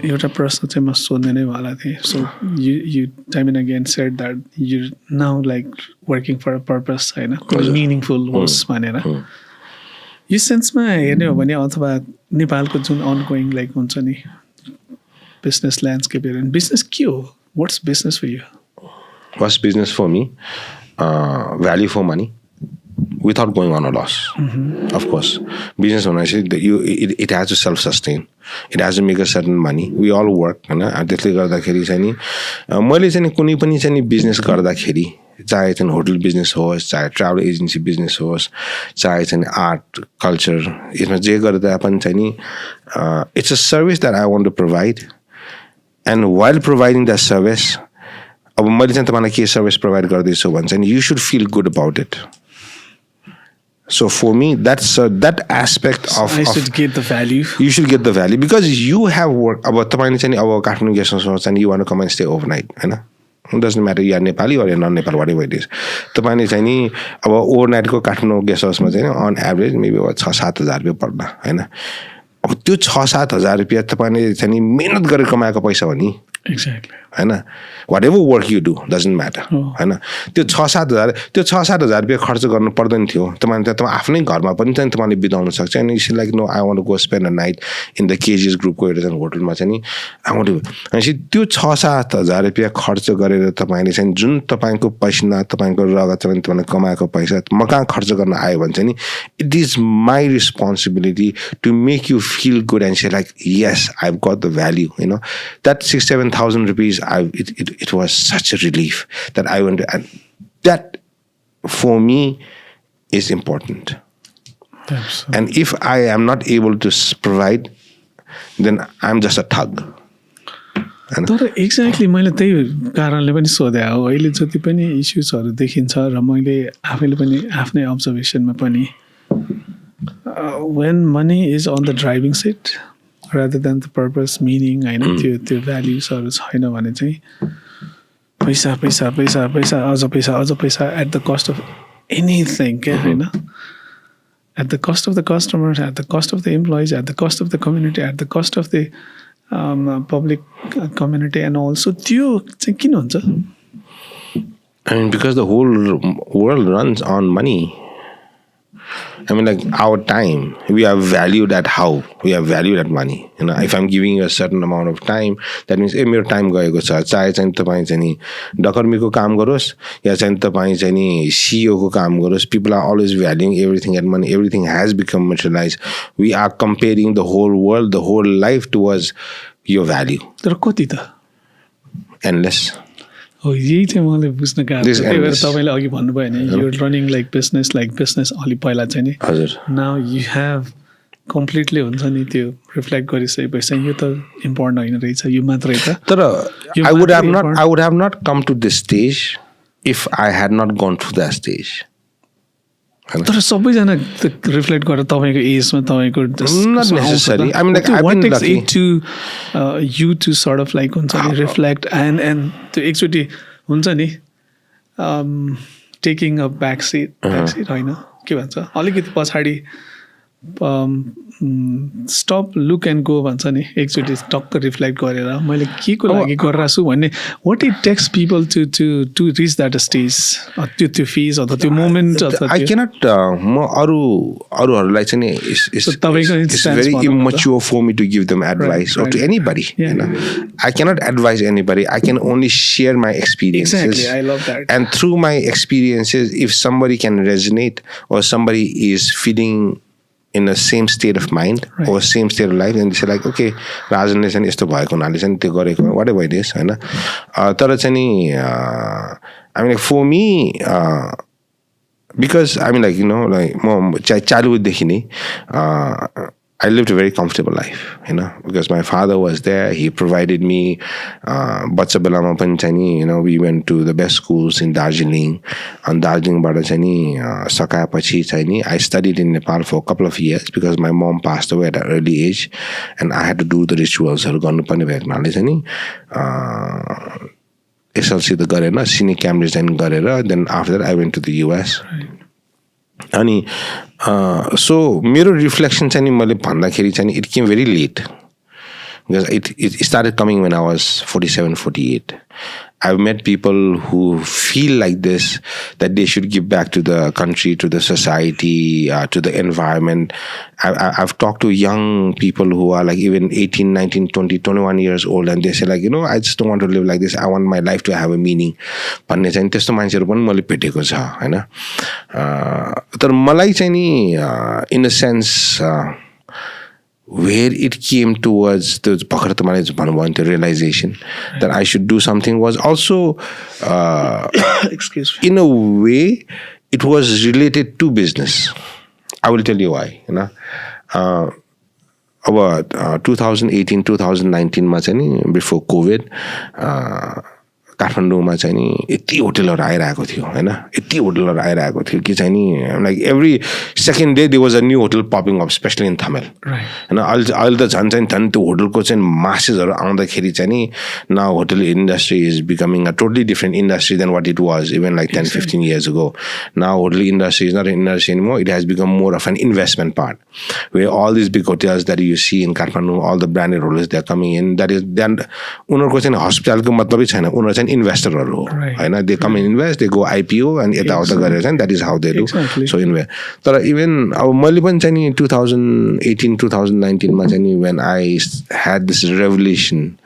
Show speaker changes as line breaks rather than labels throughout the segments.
एउटा प्रश्न चाहिँ म सोध्ने नै वाला थिएँ. So you time and again said that you're now like working for a purpose, होइन, meaningful होस् भनेर. यो सेन्समा हेर्ने हो भने अथवा नेपालको जुन ongoing like हुन्छ नि business landscape and business के हो? What's business for you?
What's business for me? Value for money without going on a loss. Of course, business when I say that it has to self-sustain. It has to make a certain money. We all work, होइन. त्यसले गर्दाखेरि चाहिँ नि मैले चाहिँ कुनै पनि चाहिँ बिजनेस गर्दाखेरि चाहे चाहिँ होटल बिजनेस होस्, चाहे ट्राभल एजेन्सी बिजनेस होस्, चाहे चाहिँ आर्ट कल्चर, यसमा जे गर्दा पनि चाहिँ नि it's a service that I want to provide. And while providing that service, अब मैले चाहिँ तपाईँलाई के सर्भिस प्रोभाइड गर्दैछु भने चाहिँ you should feel good about it. So for me, that's that aspect of.
I should get the value.
You should get the value because you have work. About तपाईले चाहिँ अब Kathmandu Guest House and you want to come and stay overnight, होइन. It doesn't matter you are Nepali or non-Nepali, whatever it is. तपाईले चाहिँ नि अब overnight को Kathmandu Guest House मा चाहिँ on average maybe 6-7 हजार रुपैयाँ पर्ला, होइन. अब त्यो 6-7 हजार रुपैयाँ तपाईले चाहिँ नि मेहनत गरेर कमाएको पैसा हो नि.
Exactly.
होइन. whatever work you do doesn't matter, होइन. त्यो 6-7 हजार रुपैयाँ खर्च गर्नु पर्दैन थियो. तपाईले आफ्नै घरमा पनि चाहिँ तपाईले बिताउन सक्छ. अनि it's like no I want to go spend a night in the KGH ग्रुपको एउटा चाहिँ होटलमा चाहिँ नि आई वान्ट टु. अनि त्यो 6-7 हजार रुपैयाँ खर्च गरेर तपाईँले चाहिँ जुन तपाईँको पैसा तपाईँको रगत चाहिँ तपाईँले कमाएको पैसा म कहाँ खर्च गर्न आयो भने चाहिँ नि it is my responsibility to make you feel good and say like yes I have got the value, होइन. That 6,000-7,000 rupees, it was such a relief that I went to, and that for me is important.
Absolutely.
And if I am not able to provide, then I'm just a thug.
तर exactly मैले त्यही कारणले पनि सोधे हो. अहिले जति पनि इस्युजहरू देखिन्छ र मैले आफैले पनि आफ्नै अब्जर्भेसनमा पनि when money is on the driving seat rather than the purpose, meaning, होइन, त्यो भ्याल्युजहरू छैन भने चाहिँ पैसा पैसा पैसा पैसा अझ पैसा at the cost of anything क्या, होइन. At the cost of the customers, at the cost of the employees, at the cost of the community, at the cost of the public community and also त्यो चाहिँ किन हुन्छ?
I mean, because the whole world runs on money. I mean, like our time, we are valued at how we are valued at money. You know, if I'm giving you a certain amount of time, that means मेरो time गएको छ. चाहे चाहिँ तपाईँ चाहिँ नि डकर्मीको काम गरोस् या चाहिँ तपाईँ चाहिँ नि CEO को काम गरोस्, people are always valuing everything at money. Everything has become materialized. We are comparing the whole world, the whole life towards your value.
तर कति त?
Endless.
हो, यही चाहिँ मलाई बुझ्न गाह्रो छ. त्यही भएर तपाईँले अघि भन्नुभयो नि यु रनिङ लाइक बिजनेस अलि पहिला चाहिँ नि नाउ यु हेभ कम्प्लिटली हुन्छ नि त्यो रिफ्लेक्ट गरिसकेपछि यो त इम्पोर्टेन्ट होइन रहेछ, यो मात्रै त.
तर I would have not come to this stage if I had not gone through that stage.
तर सबैजना रिफ्लेक्ट गरेर तपाईँको एजमा तपाईँको
not necessary. I mean, like I've been lucky.
What takes it to you to sort of like हुन्छ नि reflect and त्यो एकचोटि हुन्छ नि टेकिङ अ ब्याक सिट होइन, के भन्छ अलिकति पछाडि स्टप लुक एन्ड गो भन्छ नि, एकचोटि टक्क रिफ्लेक्ट गरेर मैले के को लागि गरिरहेको छु भन्ने what it takes people to reach that stage, त्यो फेज अथवा त्यो मोमेन्ट.
आई क्यानट म अरूहरूलाई चाहिँ नि it's very immature for me to give them advice or to anybody. You know, I cannot advise anybody. I can only share my experiences.
Exactly, I love that.
And through my experiences, if somebody can resonate or somebody is feeling in the same state of mind or same state of life, and they say like, okay, Rajanले चाहिँ यस्तो भएको हुनाले चाहिँ त्यो गरेको, whatever it is, होइन. तर चाहिँ नि I mean, like for me, because I mean, like, you know, like म childhoodदेखि नै I lived a very comfortable life, you know, because my father was there. He provided me बच्चा बेलामा पनि चाहिँ नि, you know, we went to the best schools in Darjeeling. And दार्जिलिङबाट चाहिँ नि सकाएपछि चाहिँ नि I studied in Nepal for a couple of years because my mom passed away at an early age and I had to do the ritualsहरू गर्नुपर्ने भएको हुनाले चाहिँ नि SLC त गरेन, सिनियर क्याम्ब्रिज चाहिँ गरेर then after that I went to the US. अनि सो मेरो रिफ्लेक्सन चाहिँ नि मैले भन्दाखेरि चाहिँ it came very late. because it started coming when I was 47, 48. I've met people who feel like this, that they should give back to the country, to the society, to the environment. I've talked to young people who are like even 18, 19, 20, 21 years old, and they say like, I just don't want to live like this. I want my life to have a meaning. भन्ने चाहिँ त्यस्तो मान्छेहरू पनि मैले भेटेको छ हैन. तर मलाई चाहिँ नि in a sense where it came towards the realization that I should do something was also
excuse me,
in a way it was related to business. I will tell you why. About 2018 2019 before COVID, काठमाडौँमा चाहिँ नि यति होटलहरु आइरहेको थियो हैन, यति होटलहरु आइरहेको थियो कि चाहिँ नि like every second day there was a new hotel popping up, especially in Tamil.
Right.
And अहिले त झन् त्यो होटलको चाहिँ मासेसहरु आउँदाखेरि चाहिँ नि now hotel industry is becoming a totally different industry than what it was even like 10-15 years ago. Now hotel industry is not an industry anymore. It has become more of an investment part, where all these big hotels that you see in Kathmandu, all the branded hotels, they are coming in. That is then उनीहरुको चाहिँ हस्पिटलको मतलबै छैन, उनीहरु चाहिँ investor हो हैन. They come and invest, they go IPO and यताउता गरेर चाहिँ that is how they do.
Exactly.
So invest. तर even अब मैले पनि चाहिँ नि 2018 2019 मा चाहिँ नि when I had this revelation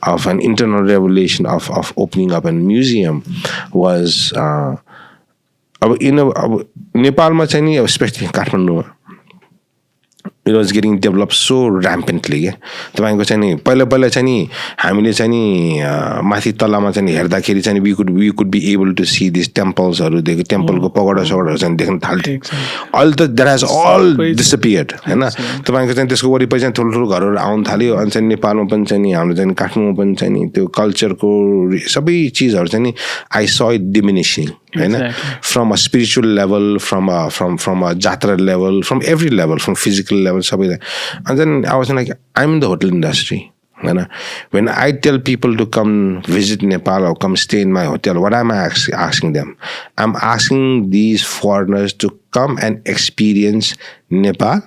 of an internal revelation of opening up a museum was अब नेपालमा चाहिँ नि especially काठमाडौँमा it was getting developed so rampantly. तपाईको चाहिँ नि पहिला चाहिँ नि हामीले चाहिँ नि माथि तलामा चाहिँ हेर्दाखेरि चाहिँ we could be able to see these temples हरु देख्यो, टेम्पलको पगोडा सगोडाहरु चाहिँ देख्न थाल्थ्यो. All that has all disappeared हैन. तपाईको चाहिँ त्यसको वरिपरि चाहिँ ठुलो घरहरु आउन थाल्यो. अनि चाहिँ नेपालमा पनि चाहिँ नि हाम्रो चाहिँ काठमाडौँमा पनि चाहिँ नि त्यो कल्चरको सबै चीजहरु चाहिँ नि I saw it diminishing. Exactly. From a spiritual level, from a jatra level, from every level, from physical level. And then I was like, I'm in the hotel industry. When I tell people to come visit Nepal or come stay in my hotel, what am I asking them? I'm asking these foreigners to come and experience Nepal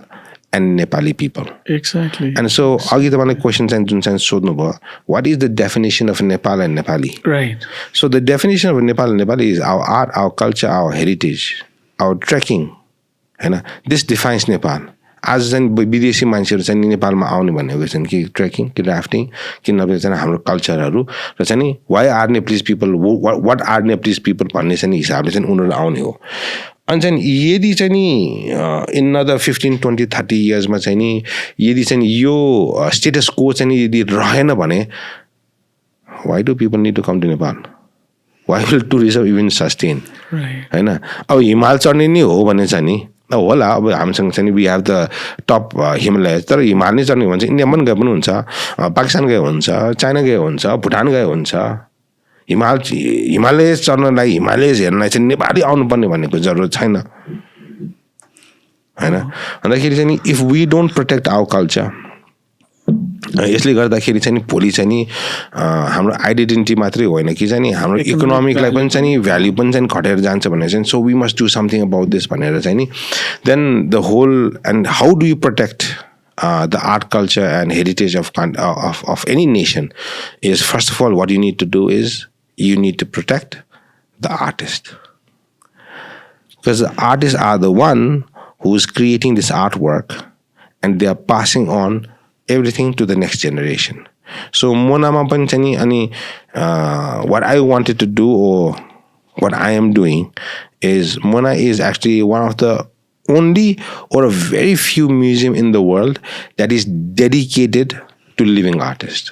and Nepali people.
Exactly.
And so, agi tapaile question चाहिँ जुन चाहिँ सोध्नु भयो, what is the definition of Nepal and Nepali?
Right.
So the definition of Nepal and Nepali is our art, our culture, our heritage, our trekking. हैन. This defines Nepal. आज चाहिँ विदेशी मान्छेहरु चाहिँ नेपालमा आउने भनेको चाहिँ कि ट्रेकिङ, कि राफ्टिङ, कि नभए चाहिँ हाम्रो कल्चरहरु र चाहिँ नि why are Nepalese people, what are Nepalese people भन्ने चाहिँ हिसाबले चाहिँ उनीहरु आउने हो. अनि चाहिँ यदि चाहिँ नि in another 15 20 30 years मा चाहिँ नि यदि चाहिँ यो स्टेटस को चाहिँ नि यदि रहेन भने why do people need to come to Nepal? Why will tourism even sustain?
Right.
हैन. अब हिमाल चढ्ने नि हो भने चाहिँ नि होला, अब हामीसँग चाहिँ we have the top Himalayas, तर हिमाल नै चढ्ने भन्छ इन्डिया पनि गए पनि हुन्छ, पाकिस्तान गए हुन्छ, चाइना गए हुन्छ, भुटान गए हुन्छ. हिमालय चढ्नलाई, हिमालय हेर्नलाई चाहिँ नेपाली आउनुपर्ने भन्नेको जरुरत छैन हैन. भन्दाखेरि चाहिँ if we don't protect our culture, यसले गर्दाखेरि चाहिँ भोलि चाहिँ नि हाम्रो आइडेन्टिटी मात्रै होइन कि चाहिँ नि हाम्रो इकोनोमिकलाई पनि चाहिँ नि भ्याल्यु पनि चाहिँ घटेर जान्छ भने चाहिँ so we must do something about this भनेर चाहिँ नि then the whole and how do you protect the art, culture and heritage of any nation is, first of all, what you need to do is you need to protect the artist, because the artists are the one who is creating this artwork and they are passing on everything to the next generation. So monama pani chani ani what I wanted to do, or what I am doing, is Mona is actually one of the only or a very few museum in the world that is dedicated to living artists.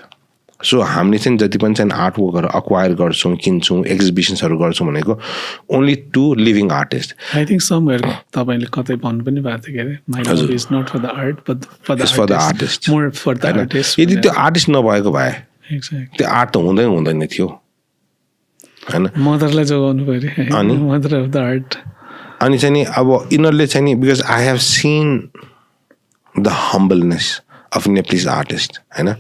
So हामीले चाहिँ जति पनि चाहिँ आर्टवर्कहरु acquire गर्छौं, किन्छौं, एक्जिबिशन्सहरु गर्छौं भनेको only to living artists.
I think somewhere तपाईले कतै भन्नु पनि भएको थियो के, my love is not for the art but for the artist. More for the artist.
यदि त्यो आर्टिस्ट नभएको भए
Exactly.
त्यो आर्ट त हुँदैन थियो हैन.
मदरलाई जोगाउनु पर्यो, अनि मदर अफ द आर्ट.
अनि चाहिँ नि अब इनरले चाहिँ नि because I have seen the humbleness of Nepalese artists हैन.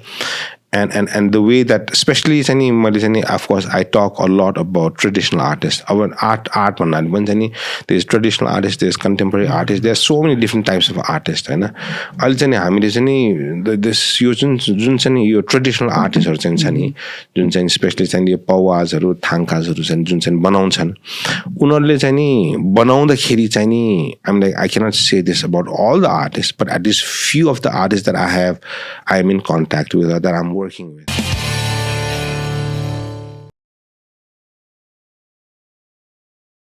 and the way that especially of course I talk a lot about traditional artists. Our art भन्नाले पनि चाहिँ नि there's traditional artists, there's contemporary artists, there's so many different types of artists हैन. अहिले चाहिँ हामीले चाहिँ नि this यो जुन चाहिँ नि यो traditional artistहरु चाहिँ छ नि जुन चाहिँ स्पेशली चाहिँ यो पवाजहरु थाङकाजहरु चाहिँ जुन चाहिँ बनाउँछन् उनीहरुले चाहिँ नि बनाउँदाखेरि चाहिँ नि I'm like I cannot say this about all the artists, but at least few of the artists that I am in contact with or that I'm working with.